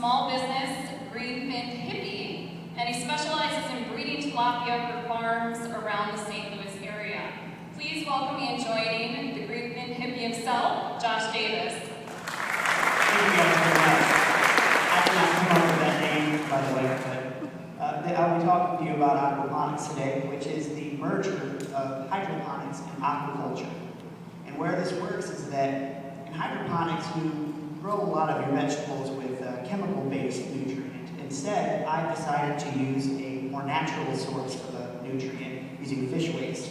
small business, green-finned hippie, and he specializes in breeding tilapia for farms around the St. Louis area. Please welcome me in joining the green-finned hippie himself, Josh Davis. Thank you guys very much. I did not come up with that name, by the way, but I'll be talking to you about aquaponics today, which is the merger of hydroponics and aquaculture. And where this works is that in hydroponics, you grow a lot of your vegetables with chemical-based nutrient. Instead, I've decided to use a more natural source of a nutrient using fish waste.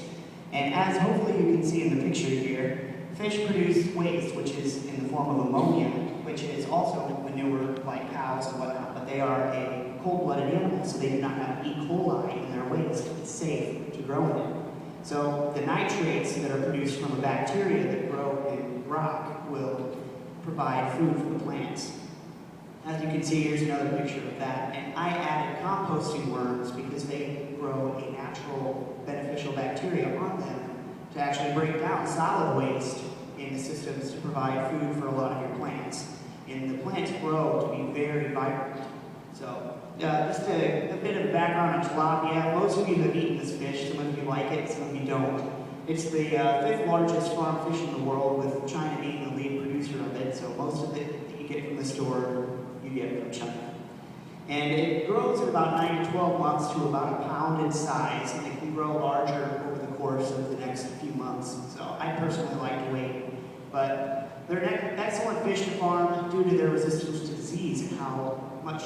And as hopefully you can see in the picture here, fish produce waste, which is in the form of ammonia, which is also manure like cows and whatnot, but they are a cold-blooded animal, so they do not have E. coli in their waste. It's safe to grow in it. So the nitrates that are produced from a bacteria that grow in rock will provide food for the plants. As you can see, here's another picture of that. And I added composting worms because they grow a natural beneficial bacteria on them to actually break down solid waste in the systems to provide food for a lot of your plants. And the plants grow to be very vibrant. So just a bit of background on tilapia. Most of you have eaten this fish. Some of you like it, some of you don't. It's the fifth largest farm fish in the world, with China being the lead producer of it. So most of it that you get from the store, you get from China. And it grows in about 9 to 12 months to about a pound in size, and it can grow larger over the course of the next few months. So I personally like to wait. But they're an excellent fish to farm due to their resistance to disease and how much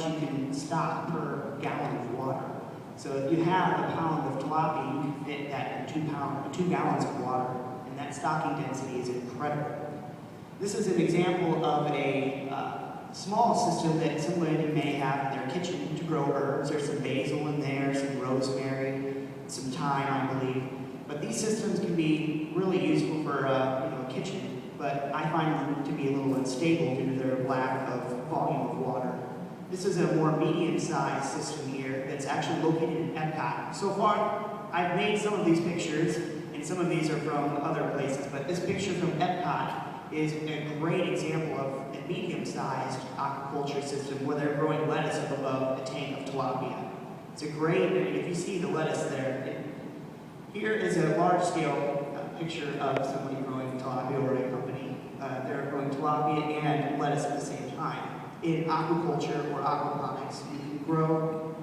you can stock per gallon of water. So if you have a pound of tilapia, you can fit that in 2 gallons of water, and that stocking density is incredible. This is an example of a small system that some of you may have in their kitchen to grow herbs. There's some basil in there, some rosemary, some thyme, I believe. But these systems can be really useful for a kitchen, but I find them to be a little unstable due to their lack of volume of water. This is a more medium-sized system here that's actually located in Epcot. So far, I've made some of these pictures, and some of these are from other places, but this picture from Epcot is a great example of a medium-sized aquaculture system where they're growing lettuce up above a tank of tilapia. It's a great, if you see the lettuce there, here is a large-scale picture of somebody growing tilapia or a company. They're growing tilapia and lettuce at the same time. In aquaculture or aquaponics, you can grow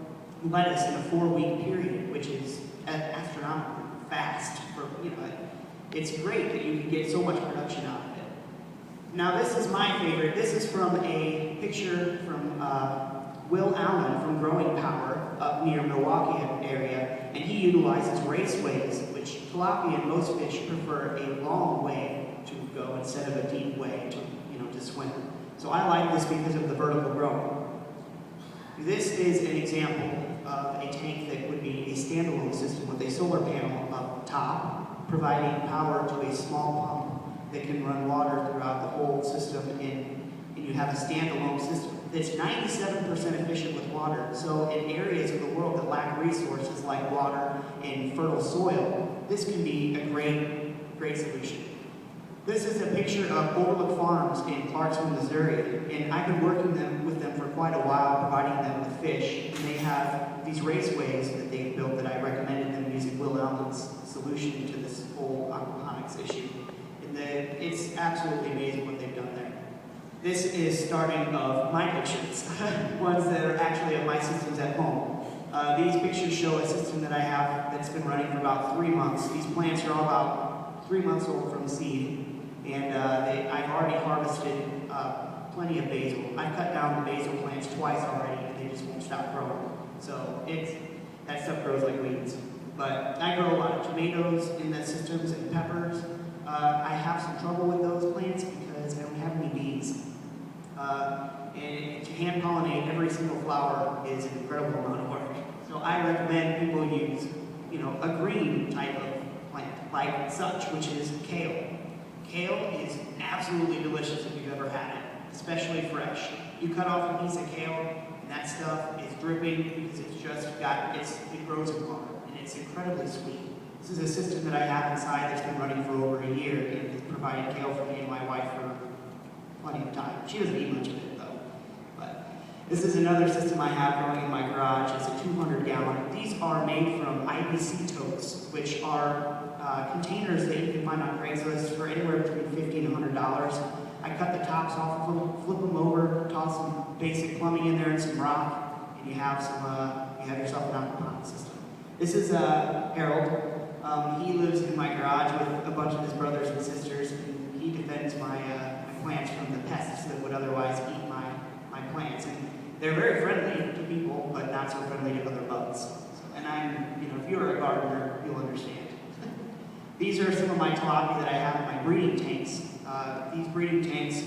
lettuce in a 4-week period, which is astronomically fast. It's great that you can get so much production out of it. Now this is my favorite. This is from a picture from Will Allen from Growing Power up near Milwaukee area, and he utilizes raceways, which tilapia and most fish prefer a long way to go instead of a deep way to swim. So I like this because of the vertical growing. This is an example of a tank that would be a standalone system with a solar panel up top, providing power to a small pump that can run water throughout the whole system, and you have a standalone system that's 97% efficient with water. So in areas of the world that lack resources like water and fertile soil, this can be a great solution. This is a picture of Overlook Farms in Clarksville, Missouri, and I've been working with them for quite a while, providing them with fish. And they have these raceways that they've built that I recommended them using Will Allen's solution to this whole aquaponics issue. And it's absolutely amazing what they've done there. This is starting of my pictures, ones that are actually of my systems at home. These pictures show a system that I have that's been running for about 3 months. These plants are all about 3 months old from seed. And I've already harvested plenty of basil. I've cut down the basil plants twice already, and they just won't stop growing. So that stuff grows like weeds. But I grow a lot of tomatoes in the systems and peppers. I have some trouble with those plants because I don't have any bees. And to hand pollinate every single flower is an incredible amount of work. So I recommend people use, a green type of plant, like such, which is kale. Kale is absolutely delicious if you've ever had it, especially fresh. You cut off a piece of kale, and that stuff is dripping because it grows in water, and it's incredibly sweet. This is a system that I have inside that's been running for over a year, and it's provided kale for me and my wife for plenty of time. She doesn't eat much of it, though. This is another system I have growing in my garage. It's a 200-gallon. These are made from IBC totes, which are containers that you can find on Craigslist for anywhere between $50 and $100. I cut the tops off of them, flip them over, toss some basic plumbing in there and some rock, and you have yourself an aquaponics system. This is Harold. He lives in my garage with a bunch of his brothers and sisters, and he defends my plants from the pests that would otherwise eat my plants. And they're very friendly to people, but not so friendly to other bugs. And if you're a gardener, you'll understand. These are some of my tilapia that I have in my breeding tanks. These breeding tanks,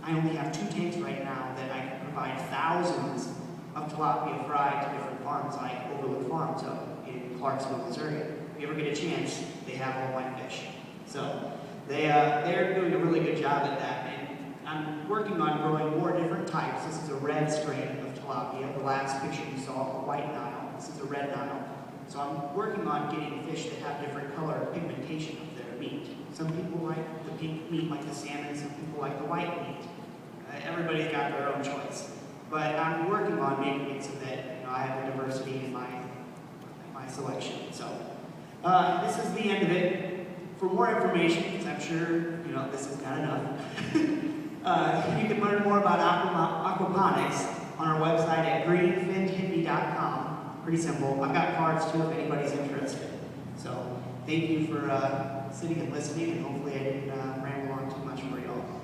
I only have 2 tanks right now that I can provide thousands of tilapia fry to different farms, like Overlook Farms up in Clarksville, Missouri. If you ever get a chance, they have all my fish. So they're doing a really good job at that. And I'm working on growing more different types. This is a red strain of tilapia. The last picture you saw, a white Nile. This is a red Nile. So I'm working on getting fish that have different color pigmentation of their meat. Some people like the pink meat like the salmon, some people like the white meat. Everybody's got their own choice. But I'm working on making it so that I have a diversity in my selection. So this is the end of it. For more information, because I'm sure this is not enough, you can learn more about aquaponics on our website at greenfinhippie.com. Pretty simple. I've got cards too if anybody's interested. So thank you for sitting and listening, and hopefully I didn't ramble on too much for y'all.